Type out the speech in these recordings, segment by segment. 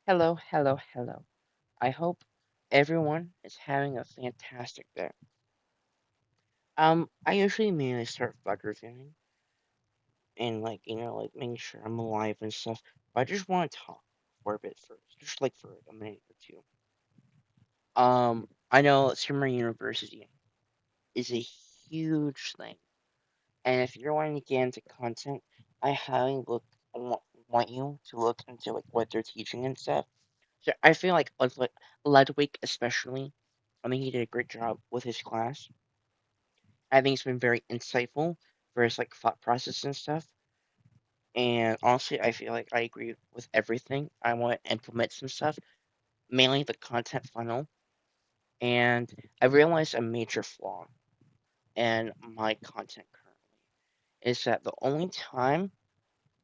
Hello, hello, hello. I hope everyone is having a fantastic day. I usually mainly start bug reviewing and like making sure I'm alive and stuff. But I just want to talk for a bit first, just like for a minute or two. I know Summer University is a huge thing, and if you're wanting to get into content, I highly want you to look into like what they're teaching and stuff. So I feel like Ludwig especially, I think he did a great job with his class. I think it's been very insightful for his like thought process and stuff. And honestly, I feel like I agree with everything. I want to implement some stuff, mainly the content funnel. And I realized a major flaw in my content currently is that the only time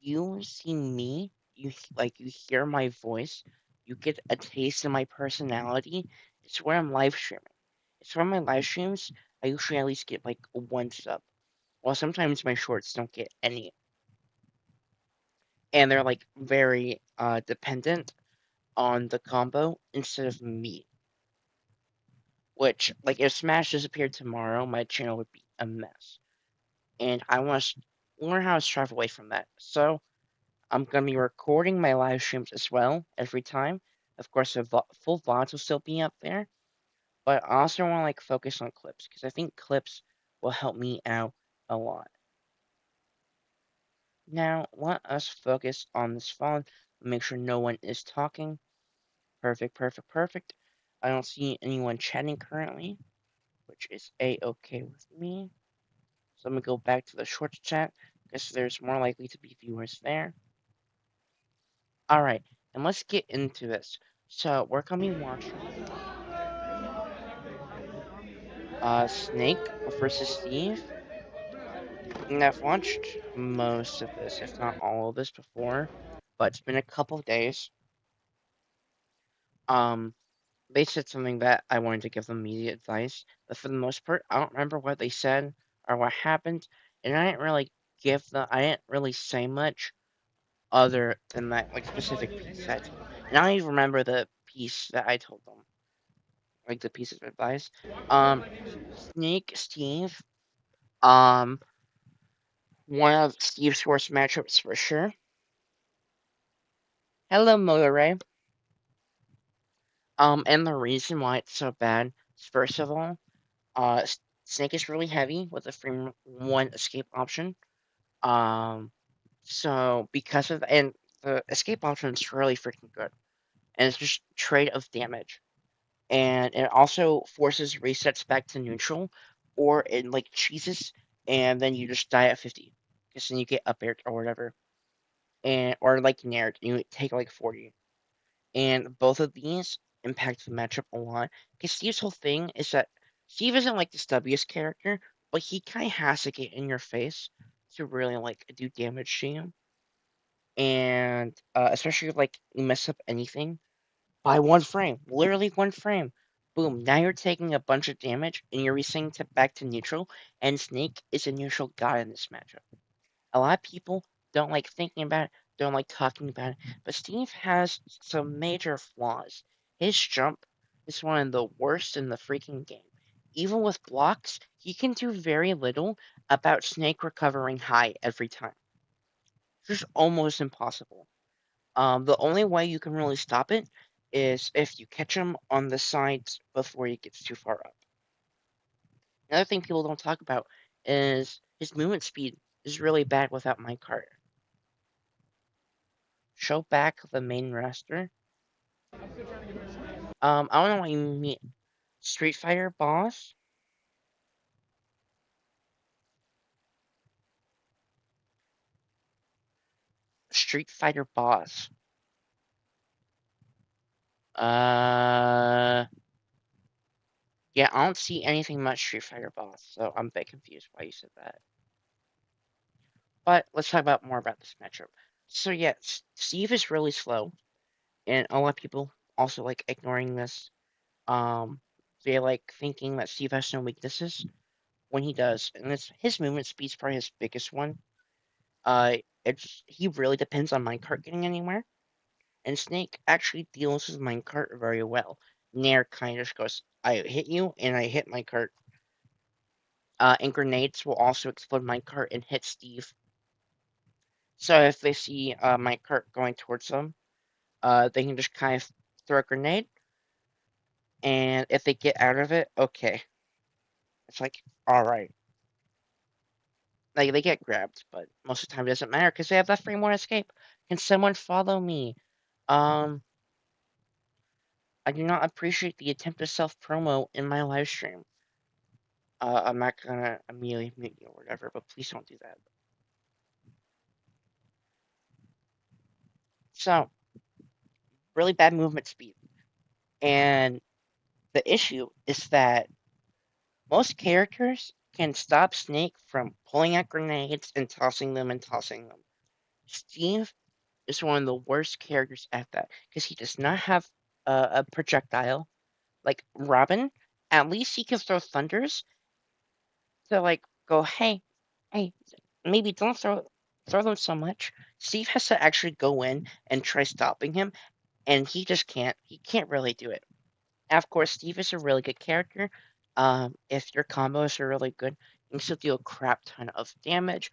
you see me, you hear my voice, you get a taste of my personality. It's where I'm live streaming. It's where my live streams, I usually at least get like one sub. Well, sometimes my shorts don't get any, and they're like very dependent on the combo instead of me. Which like if Smash disappeared tomorrow, my channel would be a mess, and I want to learn how to strive away from that. So I'm gonna be recording my live streams as well every time. Of course, the full VODs will still be up there, but I also want to like focus on clips because I think clips will help me out a lot. Now, let us focus on this phone. Make sure no one is talking. Perfect, perfect, perfect. I don't see anyone chatting currently, which is a-okay with me. So I'm gonna go back to the shorts chat because there's more likely to be viewers there. All right, and let's get into this. So we're gonna be watching Snake versus Steve. And I've watched most of this, if not all of this, before, but it's been a couple of days. Um, they said something that I wanted to give them immediate advice, but for the most part, I don't remember what they said or what happened, and I didn't really say much other than that like specific piece that I told them. And I don't even remember the piece that I told them, like the piece of advice. Um, Snake Steve, um, one of Steve's worst matchups for sure. Hello, Motorray. And the reason why it's so bad is first of all, Snake is really heavy with a frame one escape option. Um, so because of and the escape option is really freaking good, and it's just trade of damage, and it also forces resets back to neutral, or it like cheeses, and then you just die at 50, because then you get up aired or whatever, and or like nared, you take like 40. And both of these impact the matchup a lot. Because Steve's whole thing is that Steve isn't like the stubbiest character, but he kind of has to get in your face to really like do damage to you. And especially if like you mess up anything by one frame, literally one frame. Boom, now you're taking a bunch of damage and you're resetting to back to neutral, and Snake is a neutral god in this matchup. A lot of people don't like thinking about it, don't like talking about it, but Steve has some major flaws. His jump is one of the worst in the freaking game. Even with blocks, he can do very little about Snake recovering high every time. It's just almost impossible. The only way you can really stop it is if you catch him on the sides before he gets too far up. Another thing people don't talk about is his movement speed is really bad without minecart. Show back the main roster. I don't know what you mean. Street Fighter boss? Street Fighter boss. Uh, yeah, I don't see anything much Street Fighter boss, so I'm a bit confused why you said that. But let's talk about more about this matchup. So yeah, Steve is really slow, and a lot of people also like ignoring this. Um, they like thinking that Steve has no weaknesses when he does, and it's his movement speed's probably his biggest one. He really depends on minecart getting anywhere. and Snake actually deals with minecart very well. Nair kind of just goes, I hit you, and I hit minecart. And grenades will also explode minecart and hit Steve. So if they see minecart going towards them, they can just kind of throw a grenade, and if they get out of it, okay. It's like, all right. Like they get grabbed, but most of the time it doesn't matter because they have that free one escape. Can someone follow me? Um, I do not appreciate the attempt to self promo in my live stream. I'm not gonna immediately mute you or whatever, but please don't do that. So, really bad movement speed. And the issue is that most characters can stop Snake from pulling out grenades and tossing them and tossing them. Steve is one of the worst characters at that because he does not have a projectile. Like Robin, at least he can throw thunders to like go, hey, maybe don't throw them so much. Steve has to actually go in and try stopping him, and he just can't. He can't really do it. And of course, Steve is a really good character. If your combos are really good, you can still deal a crap ton of damage.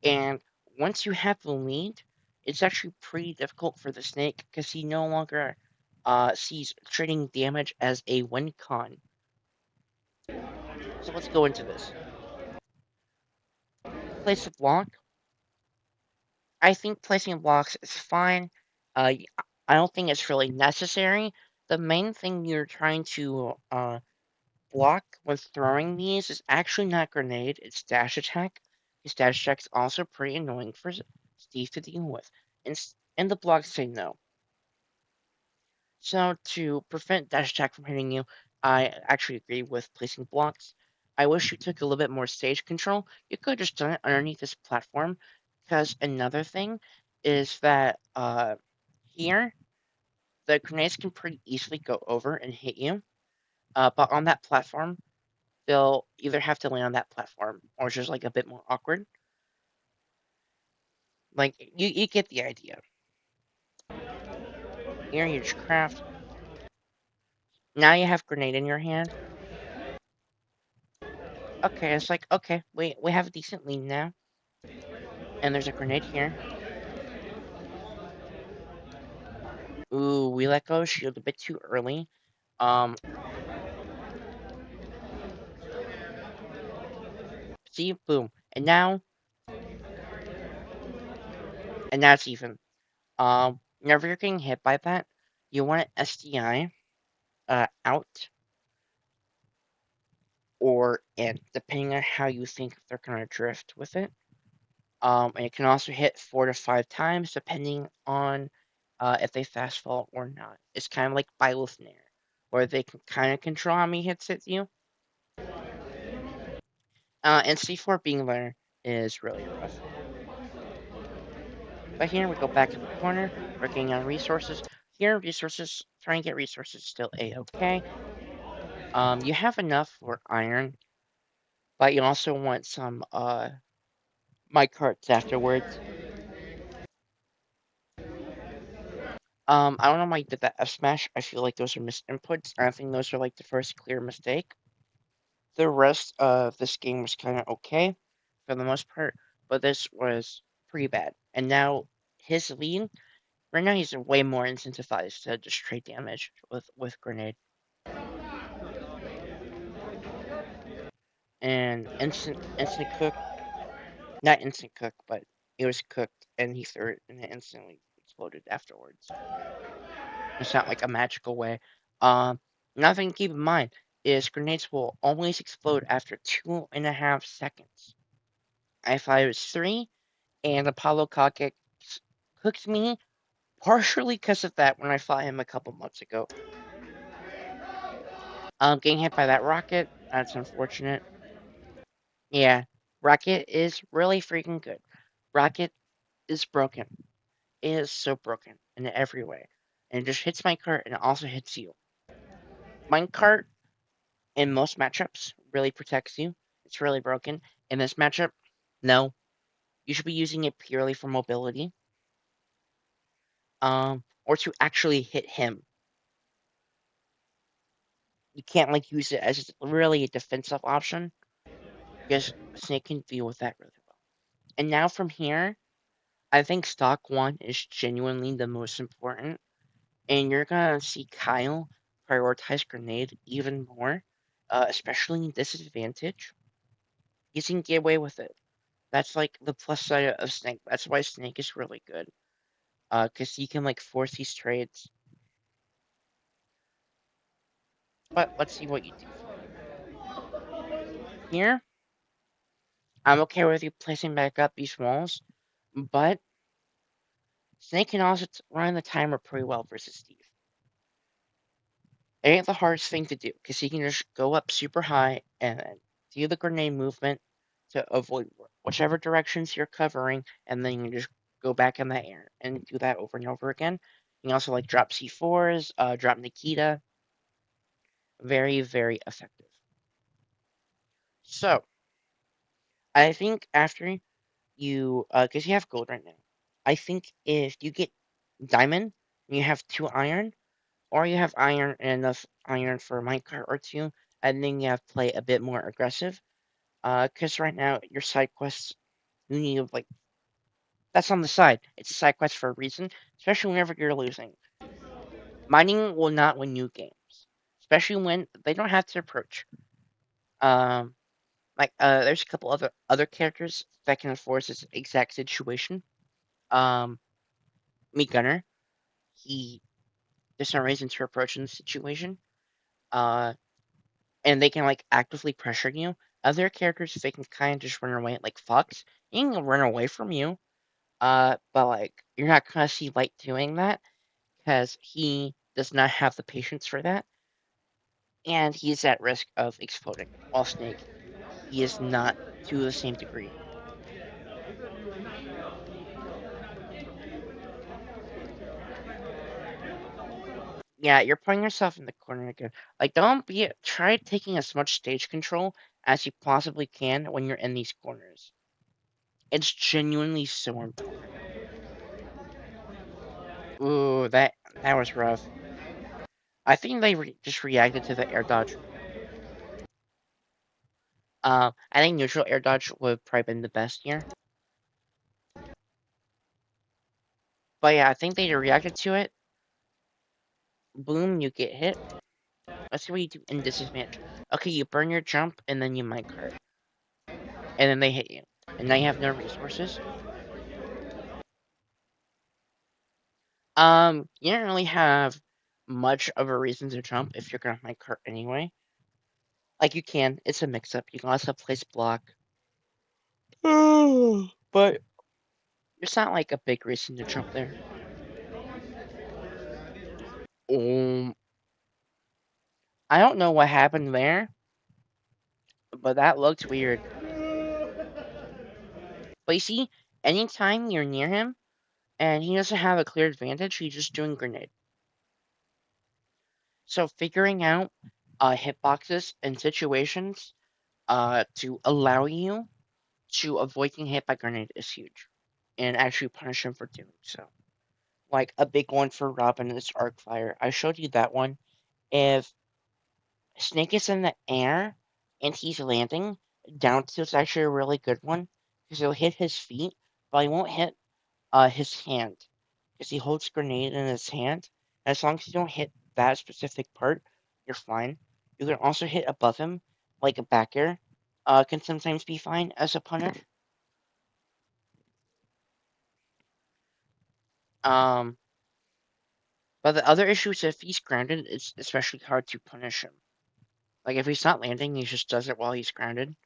And once you have the lead, it's actually pretty difficult for the snake because he no longer sees trading damage as a win con. So let's go into this. Place a block. I think placing blocks is fine. Uh, I don't think it's really necessary. The main thing you're trying to block when throwing these is actually not grenade, it's dash attack. His dash attack is also pretty annoying for Steve to deal with. And the blocks say no. So to prevent dash attack from hitting you, I actually agree with placing blocks. I wish you took a little bit more stage control. You could have just done it underneath this platform. Because another thing is that here, the grenades can pretty easily go over and hit you. But on that platform, they'll either have to land on that platform or just like a bit more awkward. Like you get the idea. Here you just craft. Now you have grenade in your hand. Okay, it's like okay, we have a decent lead now. And there's a grenade here. Ooh, we let go of shield a bit too early. Um, see, boom, and now it's even. Whenever you're getting hit by that, you want an SDI out or in, depending on how you think they're gonna drift with it. And it can also hit 4 to 5 times depending on if they fast fall or not. It's kind of like Bylethnair, where they can kind of control how many hits hit you. And C4 being there is really rough. But here we go back to the corner, working on resources. Here, resources, trying to get resources still a-okay. You have enough for iron, but you also want some minecarts afterwards. I don't know why you did that F smash. I feel like those are missed inputs. I think those are like the first clear mistake. The rest of this game was kind of okay for the most part, but this was pretty bad. And now his lead, right now he's way more incentivized to just trade damage with grenade and instant cook. Not instant cook, but it was cooked and he threw it and it instantly exploded afterwards. It's not like a magical way. Another thing to keep in mind is grenades will always explode after 2.5 seconds. If I was 3 and Apollo cooked me, partially because of that when I fought him a couple months ago. Getting hit by that rocket, that's unfortunate. Yeah, rocket is really freaking good. Rocket is broken. It is so broken in every way. And it just hits my cart and it also hits you. Minecart in most matchups really protects you. It's really broken. In this matchup, no. You should be using it purely for mobility. or to actually hit him. You can't like use it as really a defensive option because Snake can deal with that really well. And now from here, I think stock one is genuinely the most important, and you're gonna see Kyle prioritize grenade even more, especially in disadvantage. He can get away with it. That's like the plus side of Snake. That's why Snake is really good. Because he can like force these trades. But let's see what you do from here. Here, I'm okay with you placing back up these walls, but Snake can also run the timer pretty well versus Steve. It ain't the hardest thing to do because he can just go up super high and then do the grenade movement to avoid whichever directions you're covering, and then you can just go back in the air and do that over and over again. You can also like drop C4s, drop Nikita. Very, very effective. So I think after you, because you have gold right now, I think if you get diamond and you have 2 iron, or you have iron and enough iron for a minecart or two, and then you have to play a bit more aggressive. Because right now your side quests, you need like that's on the side. It's a side quest for a reason, especially whenever you're losing. Mining will not win you games, especially when they don't have to approach. Um, there's a couple other characters that can enforce this exact situation. Um, me Gunner, he there's no reason to approach in the situation. Uh, and they can like actively pressure you. Other characters they can kind of just run away, like Fox. He can run away from you. But like you're not gonna see Light doing that because he does not have the patience for that, and he's at risk of exploding. While Snake, he is not to the same degree. Yeah, you're putting yourself in the corner again. Like, don't be try taking as much stage control as you possibly can when you're in these corners. It's genuinely so important. Ooh, that was rough. I think they just reacted to the air dodge. I think neutral air dodge would have probably been the best here. But yeah, I think they reacted to it. Boom, you get hit. Let's see what you do in disadvantage. Okay, you burn your jump and then you minecart. And then they hit you. And now you have no resources. You don't really have much of a reason to jump if you're gonna minecart anyway. Like you can, it's a mix up. You can also place block. But it's not like a big reason to jump there. Um, I don't know what happened there, but that looked weird. But you see, anytime you're near him and he doesn't have a clear advantage, he's just doing grenade. So figuring out hitboxes and situations to allow you to avoid getting hit by grenade is huge, and actually punish him for doing so. Like a big one for Robin is arc fire. I showed you that one. If Snake is in the air and he's landing, down tilt's actually a really good one because he'll hit his feet, but he won't hit his hand because he holds grenade in his hand. As long as you don't hit that specific part, you're fine. You can also hit above him, like a back air, can sometimes be fine as a punish. Um, but the other issue is if he's grounded, it's especially hard to punish him. Like if he's not landing, he just does it while he's grounded.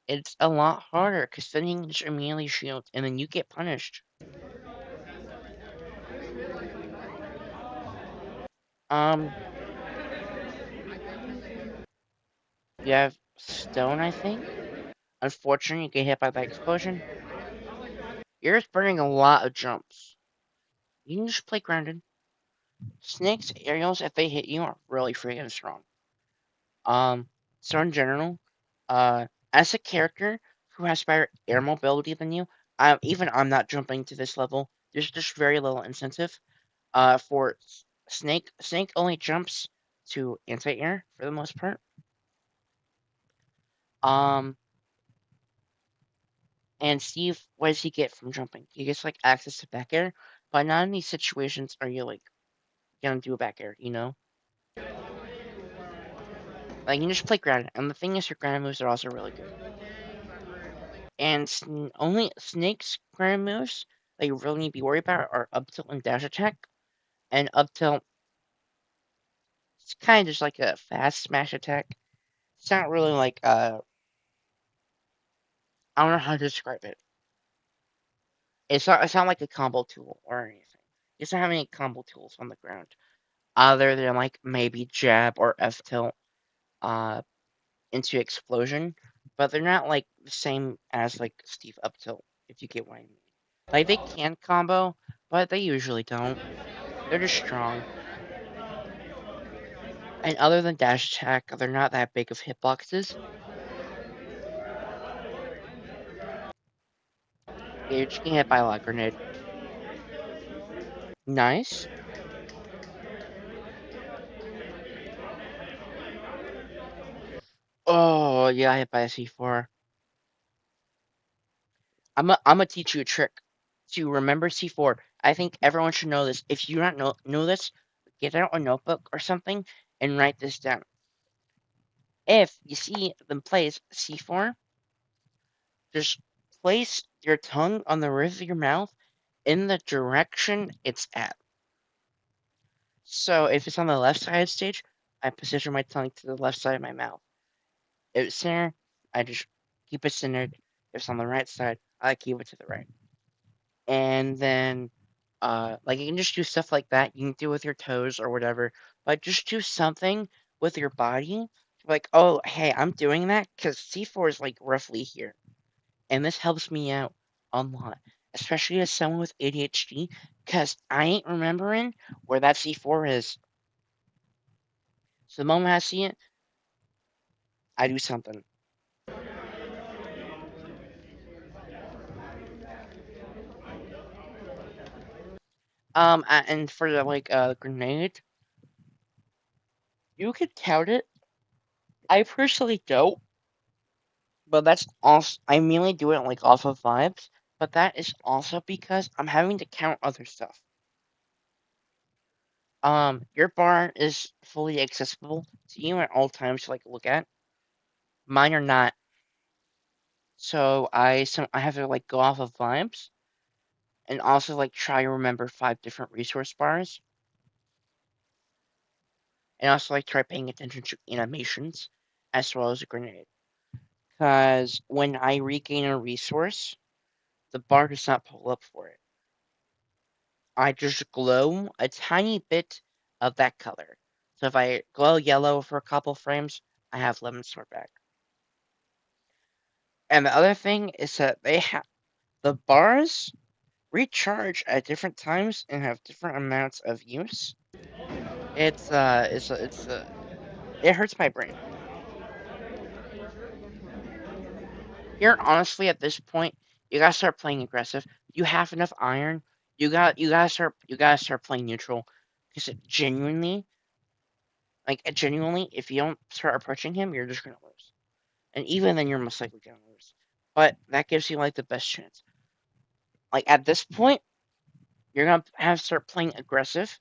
It's a lot harder because then he can just immediately shield, and then you get punished. Um, you have stone, I think. Unfortunately, you get hit by that explosion. You're just burning a lot of jumps. You can just play grounded. Snakes, aerials, if they hit you, are really freaking strong. Um, so in general, as a character who has better air mobility than you, even I'm not jumping to this level. There's just very little incentive. For Snake only jumps to anti-air for the most part. Um, and Steve, what does he get from jumping? He gets like access to back air, but not in these situations are you like gonna do a back air, you know? Like you just play ground, and the thing is, your ground moves are also really good. And only Snake's ground moves that you really need to be worried about are up tilt and dash attack, and up tilt. It's kind of just like a fast smash attack. It's not really like I don't know how to describe it. It's not like a combo tool or anything. It doesn't have any combo tools on the ground other than like maybe jab or F tilt uh into explosion, but they're not like the same as like Steve up tilt, if you get what I mean. Like they can combo, but they usually don't. They're just strong. And other than dash attack, they're not that big of hitboxes. Yeah, you're just getting hit by a lot grenade. Nice. Oh yeah, I hit by a C4. I'm gonna teach you a trick to remember C4. I think everyone should know this. If you don't know this, get out a notebook or something and write this down. If you see them place C4, just place your tongue on the roof of your mouth in the direction it's at. So if it's on the left side of the stage, I position my tongue to the left side of my mouth. If it's center, I just keep it centered. If it's on the right side, I keep it to the right. And then like you can just do stuff like that. You can do it with your toes or whatever, but just do something with your body. Like, oh, hey, I'm doing that because C4 is like roughly here, and this helps me out a lot, especially as someone with ADHD, because I ain't remembering where that C4 is. So the moment I see it, I do something. And for the like grenade, you could count it. I personally don't, but that's also I mainly do it like off of vibes. But that is also because I'm having to count other stuff. Your bar is fully accessible to you at all times to like look at. Mine are not. So I have to like go off of vibes and also like try to remember 5 different resource bars and also like try paying attention to animations as well as a grenade. Because when I regain a resource, the bar does not pull up for it. I just glow a tiny bit of that color. So if I glow yellow for a couple frames, I have lemon sword back. And the other thing is that they have the bars recharge at different times and have different amounts of use. It hurts my brain. Here, honestly, at this point, you gotta start playing aggressive. You have enough iron. You gotta start playing neutral because genuinely, if you don't start approaching him, you're just gonna lose. And even then, you're most likely gonna lose. But that gives you like the best chance. Like at this point, you're gonna have to start playing aggressive.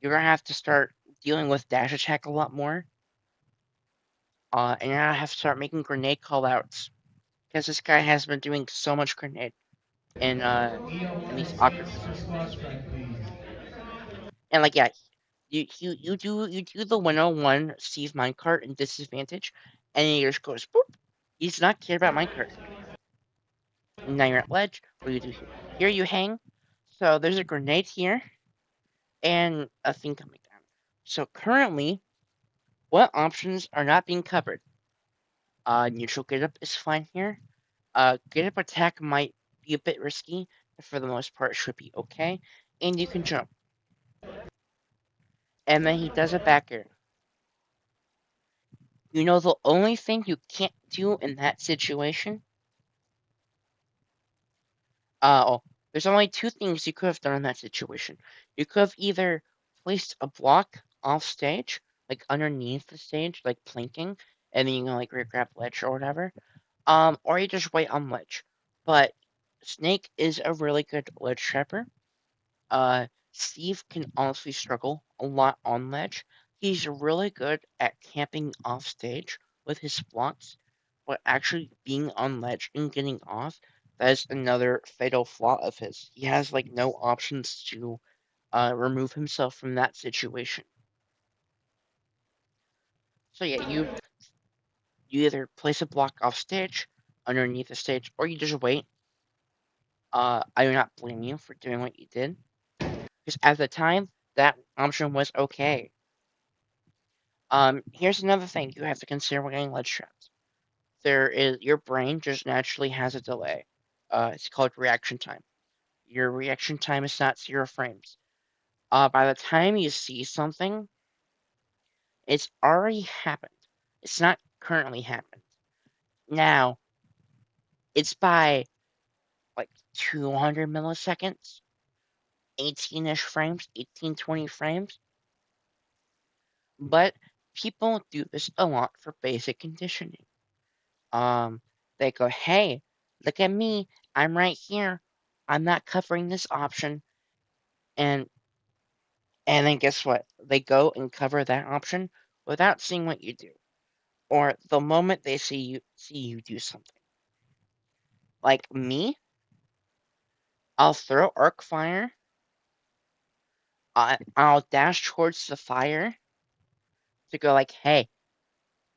You're gonna have to start dealing with dash attack a lot more. And you're gonna have to start making grenade callouts because this guy has been doing so much grenade in uh in these awkward positions. And like yeah, you do the 101 Steve minecart and disadvantage, and he just goes boop. He's not cared about minecart. Now you're at ledge. What do you do here? Here you hang. So there's a grenade here and a thing coming down. So currently, what options are not being covered? Neutral get up is fine here. Get up attack might be a bit risky, but for the most part, it should be okay. And you can jump. And then he does a back air. You know the only thing you can't do in that situation? Oh, There's only two things you could have done in that situation. You could have either placed a block off stage, like underneath the stage, like planking, and then you can like grab ledge or whatever. Or you just wait on ledge. But Snake is a really good ledge trapper. Steve can honestly struggle a lot on ledge. He's really good at camping off stage with his blocks, but actually being on ledge and getting off, that is another fatal flaw of his. He has like no options to remove himself from that situation. So yeah, you either place a block off stage, underneath the stage, or you just wait. I do not blame you for doing what you did, because at the time that option was okay. Here's another thing you have to consider when getting ledge traps. There is your brain just naturally has a delay. It's called reaction time. Your reaction time is not 0 frames. By the time you see something, it's already happened. It's not currently happened. Now, it's by like 200 milliseconds, 18-ish frames, 18, 20 frames. But people do this a lot for basic conditioning. Um, they go, hey, look at me. I'm right here. I'm not covering this option. And and then guess what? They go and cover that option without seeing what you do. Or the moment they see you do something. Like me, I'll throw arc fire. I'll dash towards the fire to go like, hey,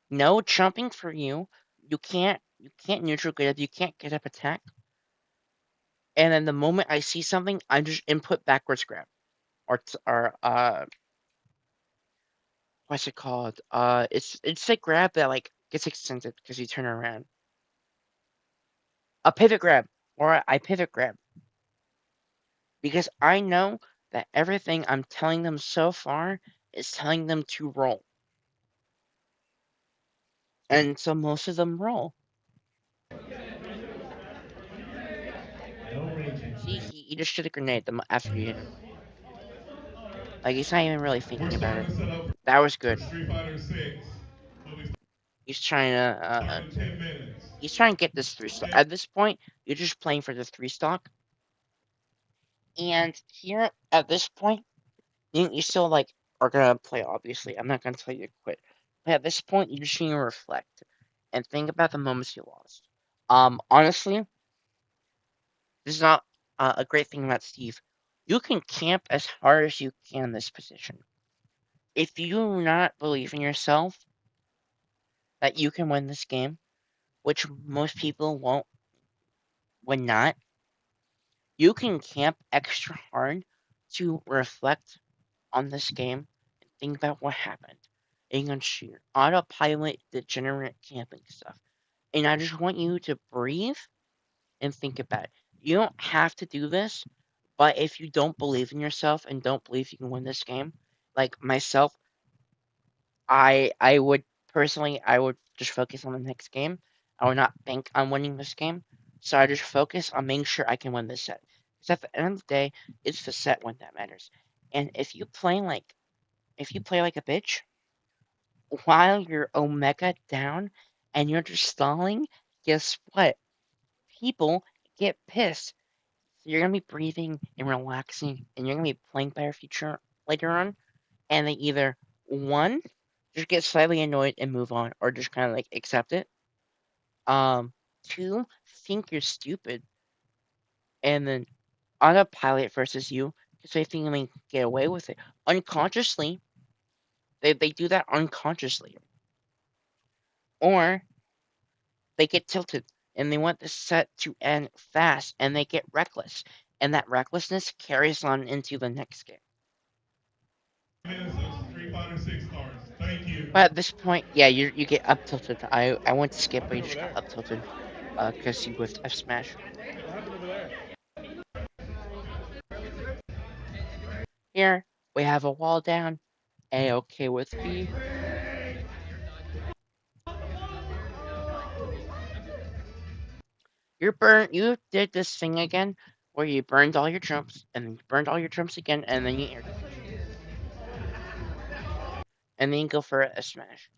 no jumping for you. You can't neutral get up. You can't get up attack. And then the moment I see something, I just input backwards grab. Or what's it called? It's a grab that like gets extended because you turn around. A pivot grab, or I pivot grab, because I know that everything I'm telling them so far is telling them to roll, and so most of them roll. No raging, See, please. he just should have grenade them after you hit him. Like he's not even really We're thinking about starting it. to set up That was for good. Street Fighter 6. We'll be He's trying to starting in 10 minutes. he's trying to get this 3 stock. At this point, you're just playing for the 3 stock. And here at this point, you still like are gonna play. Obviously, I'm not gonna tell you to quit. But at this point, you just need to reflect and think about the moments you lost. Honestly, this is not a great thing about Steve. You can camp as hard as you can in this position. If you do not believe in yourself that you can win this game, which most people won't when not, you can camp extra hard to reflect on this game and think about what happened against your autopilot degenerate camping stuff. And I just want you to breathe and think about it. You don't have to do this, but if you don't believe in yourself and don't believe you can win this game, like myself, I would personally I would just focus on the next game. I would not think on winning this game. So I just focus on making sure I can win this set. Because at the end of the day, it's the set win that matters. And if you play like a bitch while you're Omega down and you're just stalling, guess what? People get pissed. So you're gonna be breathing and relaxing, and you're gonna be playing better future later on. And they either one just get slightly annoyed and move on, or just kind of like accept it. Two think you're stupid, and then autopilot versus you because they think they can get away with it unconsciously. They do that unconsciously, or they get tilted and they want the set to end fast and they get reckless, and that recklessness carries on into the next game. Minutes of Street Fighter 6 starts. Thank you. But at this point, yeah, you get up tilted. I went to skip, but you just got up tilted because you whiffed F smash. Here we have a wall down. A okay with B. You're burnt. You did this thing again where you burned all your jumps, and then you burned all your jumps again, and then you air dodge, and then you go for a smash.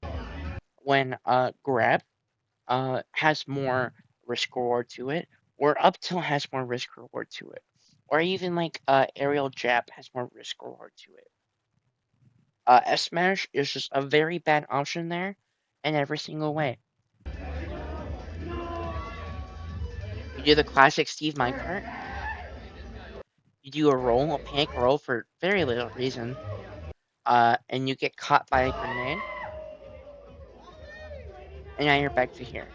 When grab has more risk reward to it, or up tilt has more risk reward to it, or even like aerial jab has more risk reward to it. S smash is just a very bad option there, in every single way. You do the classic Steve minecart. You do a roll, a panic roll for very little reason, and you get caught by a grenade, and now you're back to here.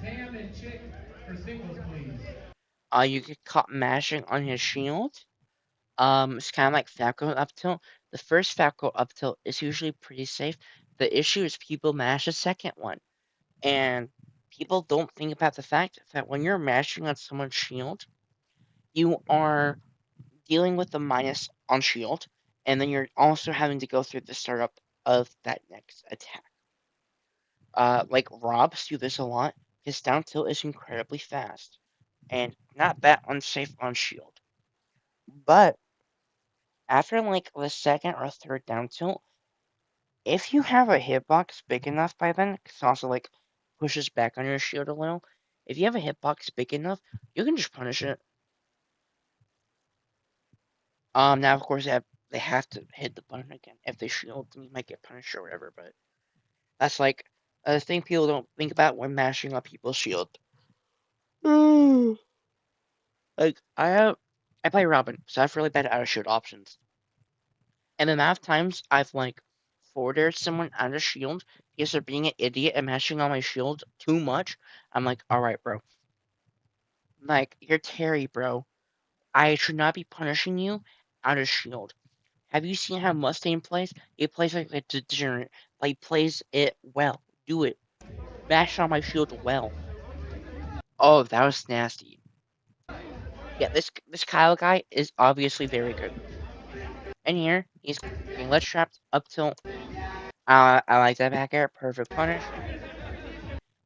Tam and Chick for singles, please. You get caught mashing on his shield. It's kind of like Falco up tilt. The first Falco up tilt is usually pretty safe. The issue is people mash the second one, and people don't think about the fact that when you're mashing on someone's shield, you are dealing with the minus on shield, and then you're also having to go through the startup of that next attack. Like Robs do this a lot. His down tilt is incredibly fast and not that unsafe on shield. But after like the second or third down tilt, if you have a hitbox big enough by then, because also like pushes back on your shield a little. If you have a hitbox big enough, you can just punish it. Now of course they have to hit the button again. If they shield, then you might get punished or whatever. But that's like a thing people don't think about when mashing on people's shield. Like I play Robin, so I have really bad out of shield options. And the amount of times I've like forwarded someone out of shield because they're being an idiot and mashing on my shield too much, I'm like, all right, bro. Like, you're Terry, bro. I should not be punishing you out of shield. Have you seen how Mustang plays? He plays like a degenerate. Like, he plays it well. Do it. Mash on my shield well. Oh, that was nasty. Yeah, this Kyle guy is obviously very good. And here, he's getting ledge trapped up tilt. I like that back air. Perfect punish.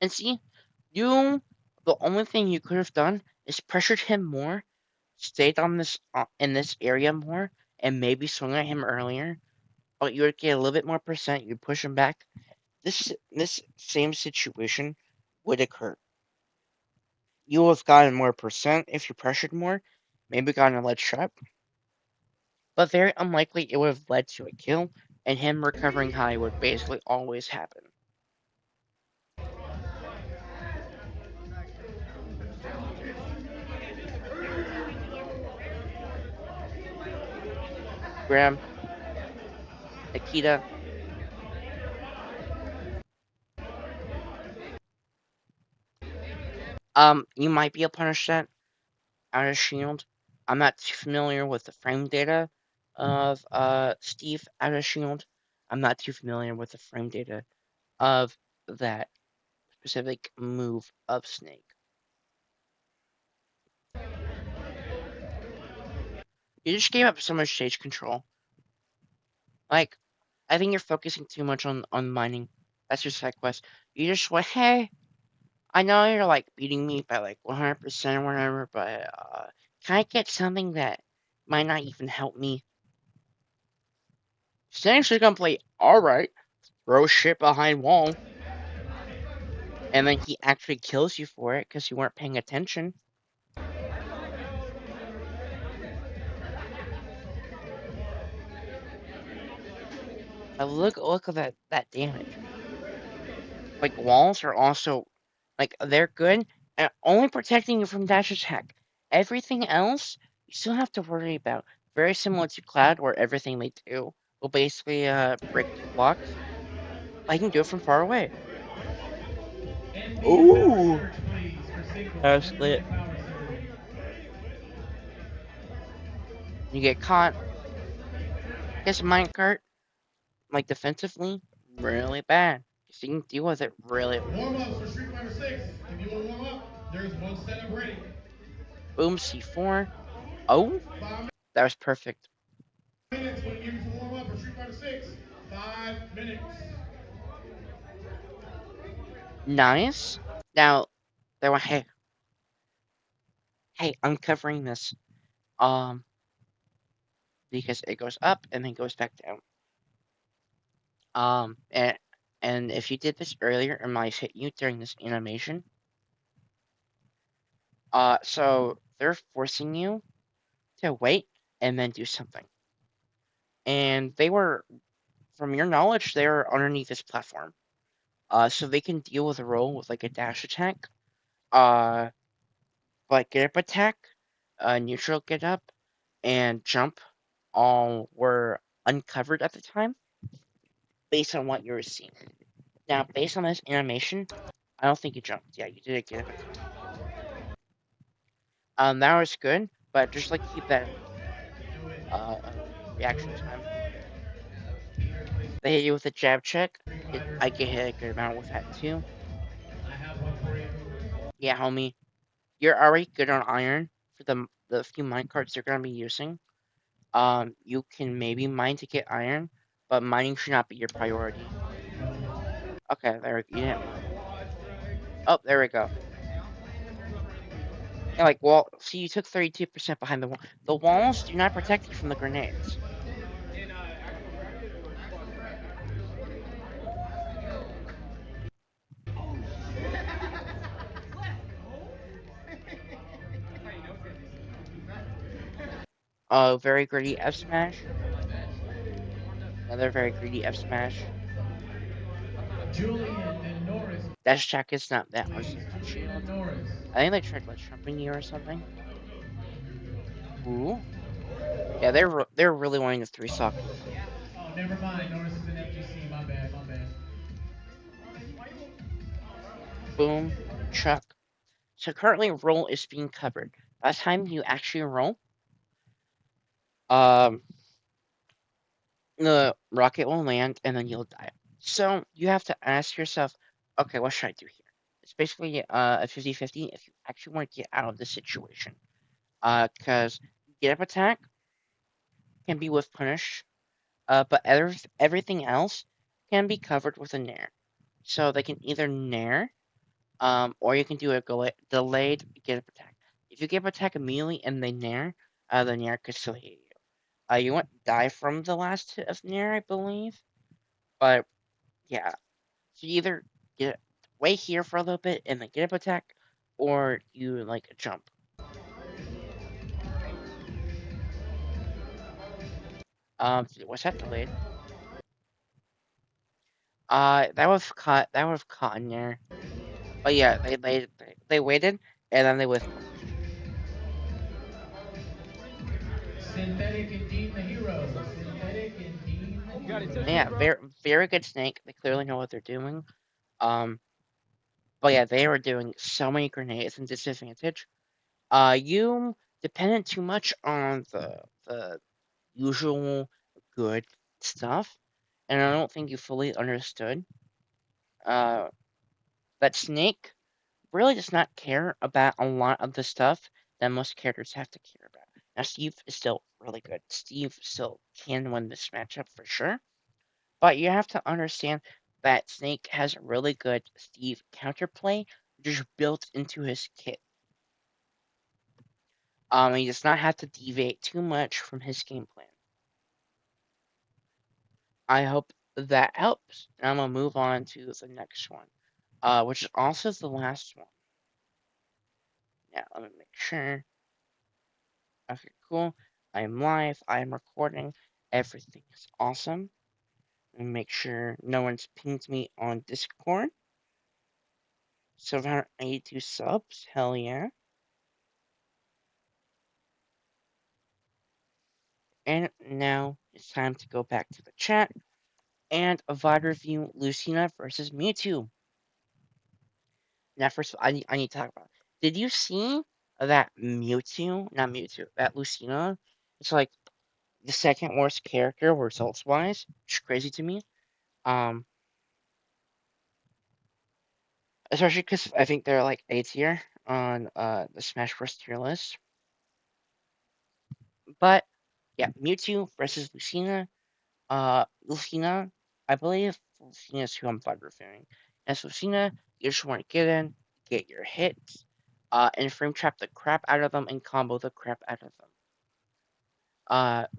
And see, you, the only thing you could have done is pressured him more, stayed on this in this area more, and maybe swung at him earlier. But you would get a little bit more percent. You'd push him back. This same situation would occur. You would have gotten more percent if you pressured more, maybe gotten a ledge trap, but very unlikely it would have led to a kill, and him recovering high would basically always happen. Graham, Nikita, you might be able to punish that out of shield. I'm not too familiar with the frame data of Steve out of shield. I'm not too familiar with the frame data of that specific move of Snake. You just gave up so much stage control. Like, I think you're focusing too much on mining. That's your side quest. You just went, hey, I know you're like beating me by like 100% or whatever, but can I get something that might not even help me? Snake's just gonna play, alright, throw shit behind wall, and then he actually kills you for it because you weren't paying attention. But look at that damage. Like walls are also like they're good at only protecting you from dash attack. Everything else you still have to worry about. Very similar to Cloud, where everything they do will basically break through blocks. I can do it from far away. NBA Power Ooh, Surge, please, for singles. that's lit. NBA Power Surge. You get caught. Guess minecart, like defensively, really bad. So you can deal with it really well. Warm ups for Street Fighter 6. If you want to warm up, there's one setup ready. Boom, C4. Oh, 5 that was perfect. minutes when you give you for warm up for Street Fighter 6. 5 minutes. Nice. Now, they went, hey, hey, I'm covering this. Um, because it goes up and then goes back down. Um, and and if you did this earlier, it might hit you during this animation. So they're forcing you to wait and then do something. And they were, from your knowledge, they're underneath this platform. So they can deal with a roll with like a dash attack, uh, but get up attack, neutral get up, and jump all were uncovered at the time based on what you were seeing. Now, based on this animation, I don't think you jumped. Yeah, you did a get up attack. That was good, but just like keep that in mind. Reaction time. They hit you with a jab check. I get hit a good amount with that too. I have one for you. Yeah, homie, you're already good on iron for the few mine cards they're gonna be using. You can maybe mine to get iron, but mining should not be your priority. Okay, there you didn't mine. Oh, there we go. Yeah, like wall. See, you took 32% behind the wall. The walls do not protect you from the grenades. Very greedy F smash. Another very greedy F smash. Julian and Norris, Dash attack is not that much please. on Julian and shield. Norris. I think they tried like trumping you or something. Ooh. Yeah, they're really wanting to three sock you. Oh, never mind. Norris is an FGC. My bad. My bad. Boom. Chuck. So currently roll is being covered. By the time you actually roll, um, the rocket will land and then you'll die. So you have to ask yourself, okay, what should I do here? It's basically a 50-50 if you actually want to get out of this situation. Because get up attack can be with punish, but everything else can be covered with a nair. So they can either nair, or you can do a delayed get up attack. If you get up attack immediately and they nair, the nair could still hit you. You won't die from the last hit of nair, I believe, but yeah. So you either get wait here for a little bit and then get up attack, or you like jump. Was that delayed? That was caught. That was caught in there. But yeah, they waited and then they was punished. Synthetic and Dean the hero. Synthetic and Dean the hero. And yeah, very good snake. They clearly know what they're doing. Um, but yeah, they were doing so many grenades and disadvantage. You depended too much on the usual good stuff, and I don't think you fully understood. Uh, that snake really does not care about a lot of the stuff that most characters have to care about. Now, Steve is still really good. Steve still can win this matchup for sure, but you have to understand that Snake has really good Steve counterplay just built into his kit. He does not have to deviate too much from his game plan. I hope that helps. And I'm gonna move on to the next one, which is also the last one. Now, let me make sure. Okay, cool. I am live. I am recording. Everything is awesome. And make sure no one's pinged me on Discord. 782 subs. Hell yeah. And now it's time to go back to the chat and a VOD review Lucina versus Mewtwo. Now, first of all, I need to talk about it. Did you see that Mewtwo, not Mewtwo, that Lucina? It's like the second worst character results wise, which is crazy to me. Um, Especially because I think they're like A tier on the Smash Bros tier list. But yeah, Mewtwo versus Lucina. Lucina, I believe Lucina is who I'm vibe reviewing. As Lucina, you just want to get in, get your hits, and frame trap the crap out of them and combo the crap out of them.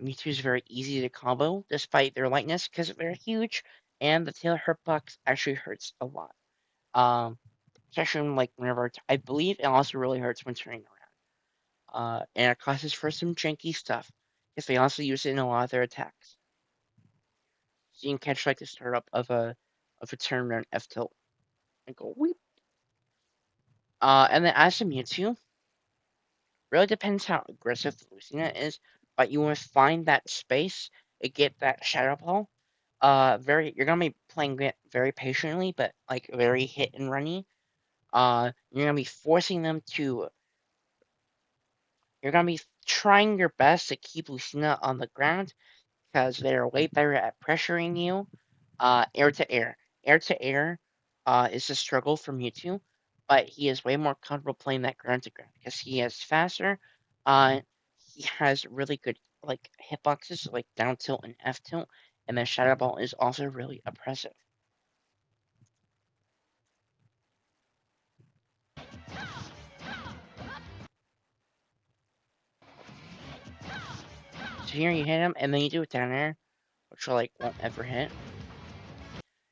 Mewtwo is very easy to combo despite their lightness because they're huge, and the tail hitbox actually hurts a lot. Um, Especially like whenever I believe it also really hurts when turning around. And it causes for some janky stuff because they also use it in a lot of their attacks. So you can catch like the startup of a turn around F tilt and go weep. And then as a Mewtwo, really depends how aggressive the Lucina is, but you want to find that space and get that Shadow Ball. You're gonna be playing it very patiently, but like very hit and runny. You're gonna be forcing them to. You're gonna be trying your best to keep Lucina on the ground because they're way better at pressuring you. Air to air. Air to air is a struggle for Mewtwo, but he is way more comfortable playing that ground to ground because he is faster. Uh, he has really good like hitboxes like down tilt and F tilt, and then Shadow Ball is also really oppressive. So here you hit him, and then you do it down air, which like won't ever hit,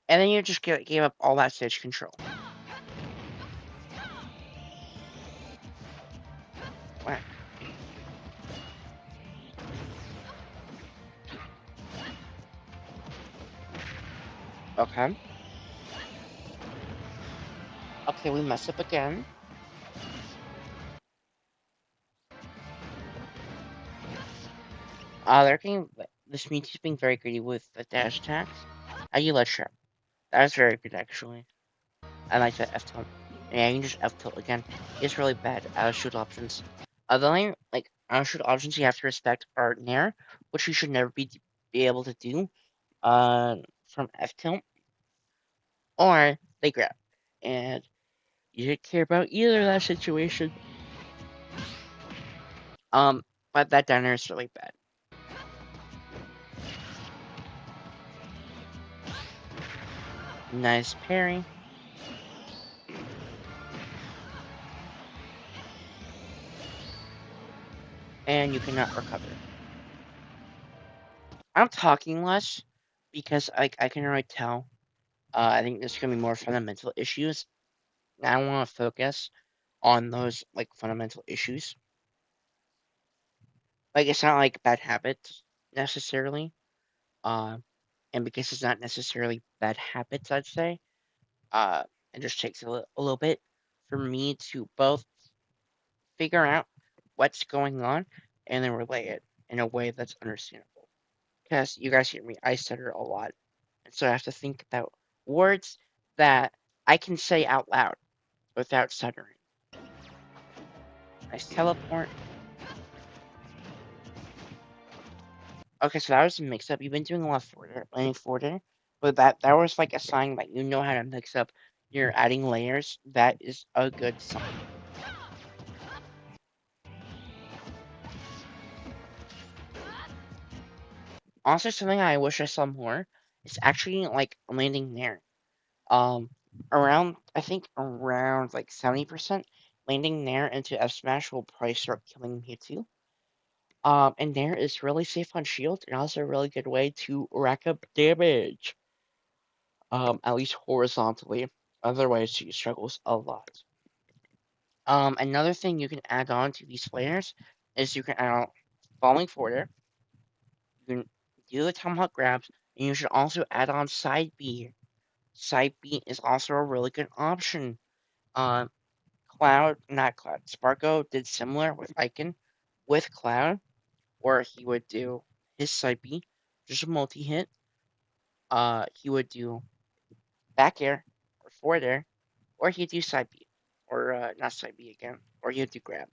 and then you just gave up all that stage control. Whack. Okay. Okay, we mess up again. They're getting this Mewtwo's being very greedy with the dash attacks. You let sure. That's very good actually. I like that F tilt. Yeah, you can just F tilt again. It's really bad out of shoot options. The only like out of shoot options you have to respect are Nair, which you should never be able to do. From F tilt or they grab, and you didn't care about either of that situation. Um, but that down air is really bad. Nice parry, and you cannot recover. I'm talking less because I can already tell. I think there's gonna be more fundamental issues. And I want to focus on those like fundamental issues. Like it's not like bad habits necessarily. Uh, and because it's not necessarily bad habits, I'd say. Uh, it just takes a little bit for me to both figure out what's going on and then relay it in a way that's understandable. Because you guys hear me, I stutter a lot. And so I have to think about words that I can say out loud without stuttering. Nice teleport. Okay, so that was a mix up. You've been doing a lot of forwarder, landing forwarder, but that was like a sign that you know how to mix up. You're adding layers. That is a good sign. Also, something I wish I saw more is actually like landing there. Um, Around I think around like 70% landing there into F smash will probably start killing Mewtwo. And there is really safe on shield and also a really good way to rack up damage. At least horizontally. Otherwise, she struggles a lot. Another thing you can add on to these players is you can add on falling forwarder. You can do the tomahawk grabs, and you should also add on side B. Side B is also a really good option. Uh, not Cloud. Sparko did similar with Icon with Cloud, where he would do his side B, just a multi hit. He would do back air or forward air, or he'd do side B, or not side B again, or he'd do grab.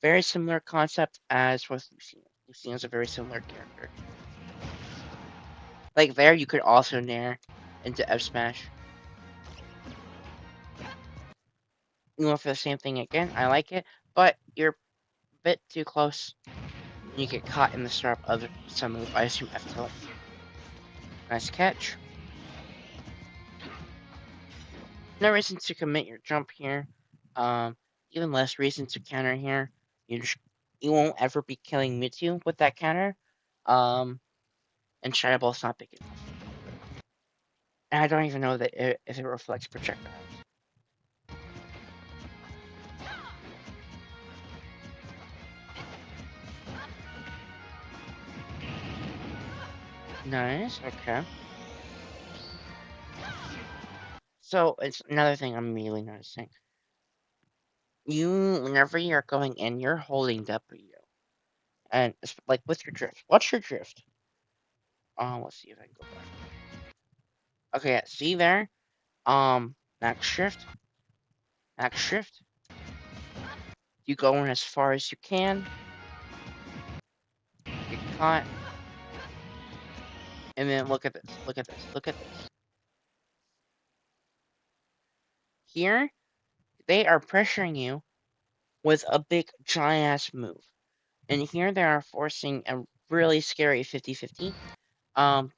Very similar concept as with Lucina. Lucina's a very similar character. Like there, you could also nair into F smash. You went for the same thing again. I like it, but you're a bit too close. And you get caught in the startup of some move. I assume F tilt. Nice catch. No reason to commit your jump here. Um, even less reason to counter here. You just you won't ever be killing Mewtwo with that counter. Um, and Shadow Ball's not big enough. And I don't even know that if it reflects projectiles. Nice. Okay. So it's another thing I'm immediately noticing. Whenever you're going in, you're holding W, and it's like with your drift. What's your drift? Let's see if I can go back. Okay, yeah, see there. Max shift, max shift. You go in as far as you can, get caught, and then look at this. Look at this. Look at this. Here, they are pressuring you with a big giant ass move, and here they are forcing a really scary 50-50.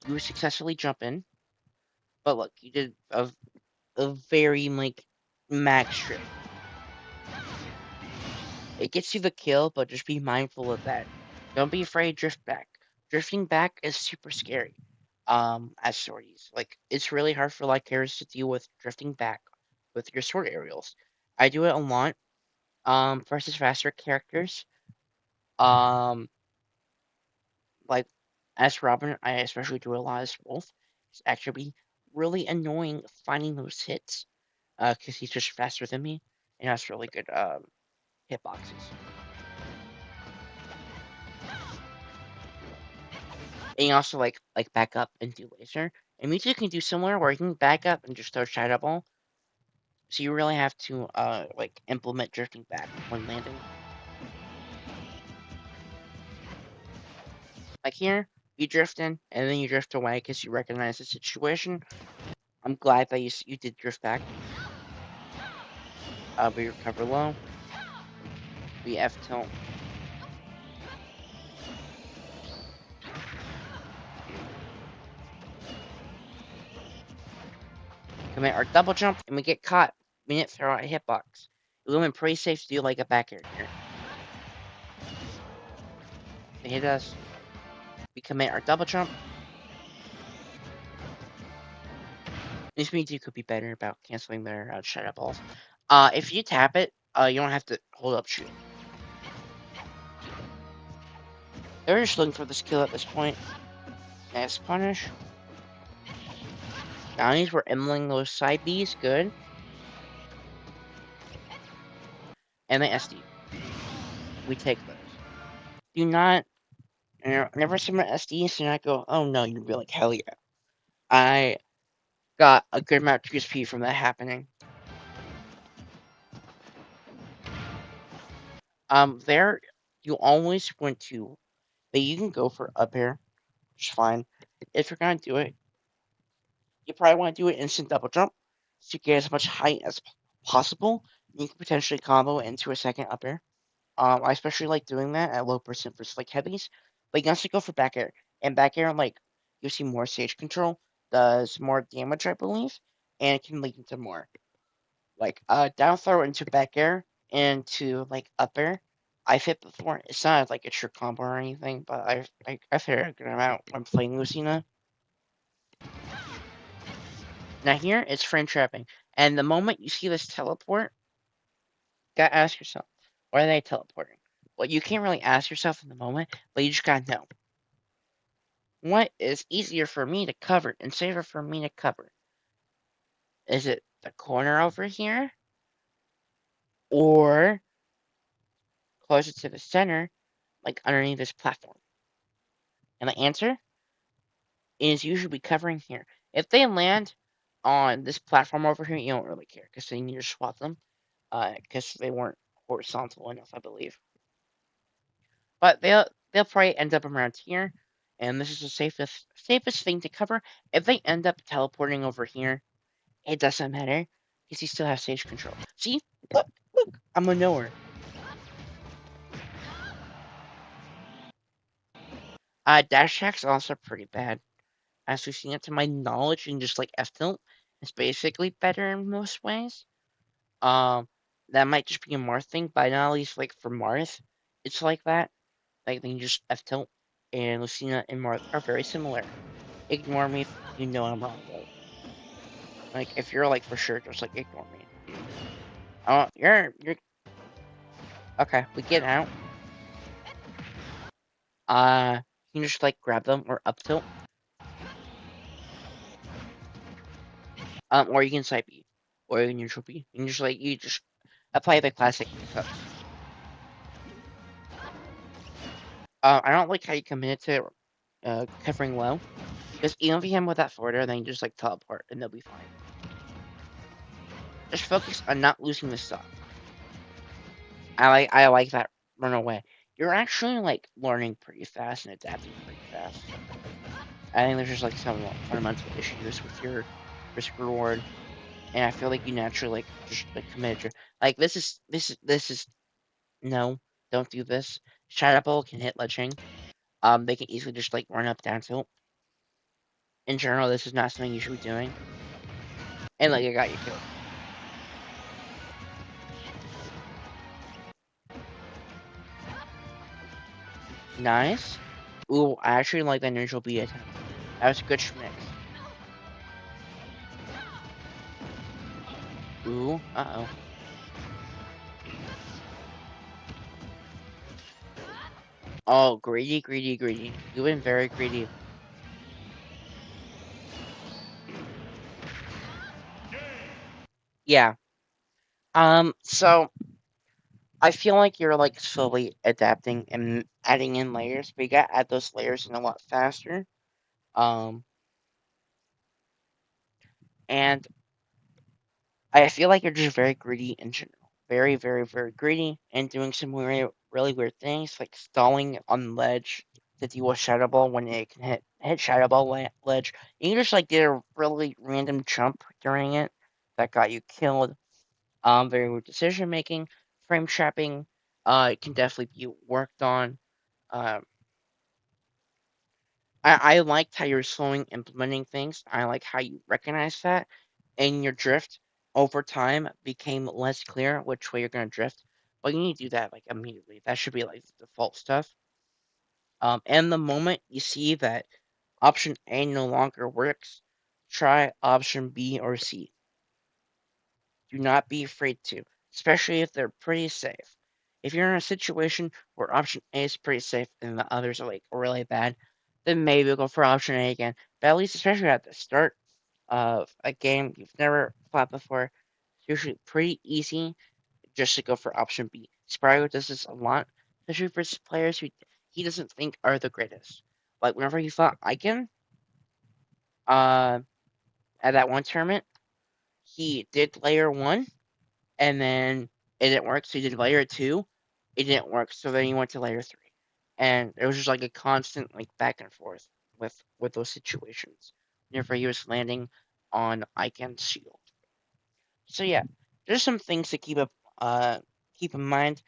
You successfully jump in, but look, you did a very like max shift. It gets you the kill, but just be mindful of that. Don't be afraid to drift back. Drifting back is super scary. As swordies. Like it's really hard for light carriers to deal with drifting back with your sword aerials. I do it a lot. Versus faster characters. Um like as Robin, I especially do a lot as Wolf. It's actually really annoying finding those hits. Because he's just faster than me and has really good hitboxes. And you also like back up and do laser. And Mewtwo can do similar where you can back up and just throw Shadow Ball. So you really have to like implement drifting back when landing. Like here, you drift in and then you drift away because you recognize the situation. I'm glad that you did drift back. We recover low. We F tilt. Commit our double jump and we get caught. We didn't throw out a hitbox. Lumen pretty safe to do like a back air here. They hit us. We commit our double jump. This means you could be better about canceling their shadow balls. If you tap it, you don't have to hold up shooting. They're just looking for the skill at this point. Nice punish. Bounties were emmeling those side Bs, good. And they SD. We take those. Do not, never summon SDs, do not go, oh no, you'd be like, hell yeah. I got a good amount of XP from that happening. There, you always want to, but you can go for up air, which is fine. If you're gonna do it, you probably want to do an instant double jump so you get as much height as possible. You can potentially combo into a second up air. I especially like doing that at low percent versus like heavies, but you can also go for back air. And back air, like, gives you more stage control, does more damage, I believe, and it can lead into more. Like, down throw into back air into like up air. I've hit before. It's not like a true combo or anything, but I've hit a good amount when playing Lucina. Now here, it's frame trapping. And the moment you see this teleport, gotta ask yourself, why are they teleporting? Well, you can't really ask yourself in the moment, but you just gotta know. What is easier for me to cover and safer for me to cover? Is it the corner over here? Or closer to the center, like underneath this platform? And the answer is usually covering here. If they land on this platform over here, you don't really care because they need to swap them because they weren't horizontal enough, I believe. But they'll probably end up around here, and this is the safest thing to cover. If they end up teleporting over here, it doesn't matter because you still have stage control. See, look, I'm a knower. Dash attack's also pretty bad. As we've seen it to my knowledge, and just like F tilt, it's basically better in most ways. Um, that might just be a Marth thing, but not at least like for Marth, it's like that. Like they can just F tilt, and Lucina and Marth are very similar. Ignore me if you know I'm wrong though. Like if you're like for sure, just like ignore me. Oh, you're okay. We get out. You can just like grab them or up tilt. Or you can side B, or you can neutral B. You can just like you just apply the classic mix ups. I don't like how you committed to covering low, because even if you hit him with that forwarder, then you just like teleport and they'll be fine. Just focus on not losing the stock. I like that run away. You're actually like learning pretty fast and adapting pretty fast. I think there's just like some fundamental issues with your risk reward, and I feel like you naturally like just like committed your like this is no, don't do this. Shadow Ball can hit ledging. They can easily just like run up down tilt. In general, this is not something you should be doing. And like I got you killed. Nice. Ooh, I actually like that neutral B attempt. That was a good mix. Ooh, uh-oh. Oh, greedy, greedy, greedy. You've been very greedy. Yeah. So I feel like you're like slowly adapting and adding in layers, but you gotta add those layers in a lot faster. Um, and I feel like you're just very greedy in general. Very, very, very greedy and doing some really, really weird things, like stalling on the ledge to deal with Shadow Ball when it can hit Shadow Ball ledge. You just like did a really random jump during it that got you killed. Very weird decision making, frame trapping. It can definitely be worked on. Um, I liked how you're slowing implementing things. I like how you recognize that, and your drift over time became less clear which way you're gonna drift. But you need to do that like immediately. That should be like the default stuff. And the moment you see that option A no longer works, try option B or C. Do not be afraid to, especially if they're pretty safe. If you're in a situation where option A is pretty safe and the others are like really bad, then maybe we'll go for option A again. But at least, especially at the start of a game you've never fought before, it's usually pretty easy just to go for option B. Spyro does this a lot, especially for players who he doesn't think are the greatest. Like whenever he fought Icon, uh, at that one tournament, he did layer one and then it didn't work. So he did layer two, it didn't work. So then he went to layer three, and it was just like a constant like back and forth with those situations. Whenever he was landing on Icon's shield. So yeah, there's some things to keep in mind.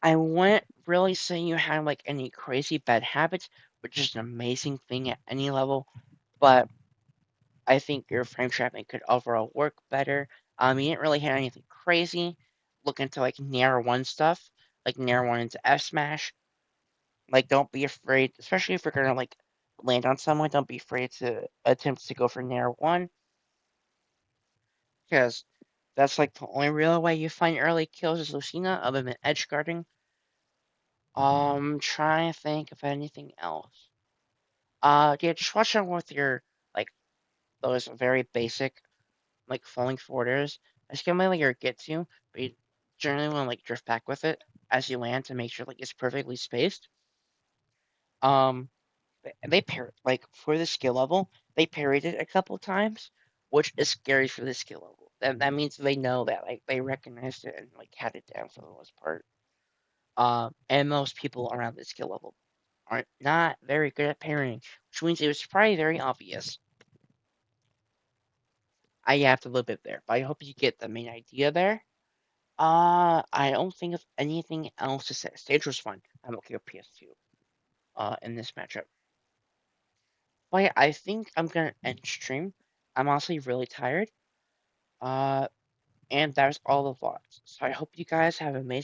I wouldn't really say you had like any crazy bad habits, which is an amazing thing at any level. But I think your frame trapping could overall work better. You didn't really hit anything crazy. Look into like Nair one stuff, like Nair one into F smash. Like, don't be afraid, especially if you're gonna like land on someone. Don't be afraid to attempt to go for Nair one, because that's like the only real way you find early kills is Lucina, other than edge guarding. Try and think of anything else. Yeah, just watch out with your like those very basic like falling forwarders. It's gonna be like your get to, but you generally want to like drift back with it as you land to make sure like it's perfectly spaced. Um, they pair like for the skill level, they parried it a couple times, which is scary for the skill level. That means they know that like they recognized it and like had it down for the most part. And most people around the skill level are not very good at parrying, which means it was probably very obvious. I yapped a little bit there, but I hope you get the main idea there. I don't think of anything else to say. Stage was fun. I'm okay with PS2. In this matchup. But yeah, I think I'm gonna end stream. I'm honestly really tired. Uh, And that's all the VODs. So I hope you guys have an amazing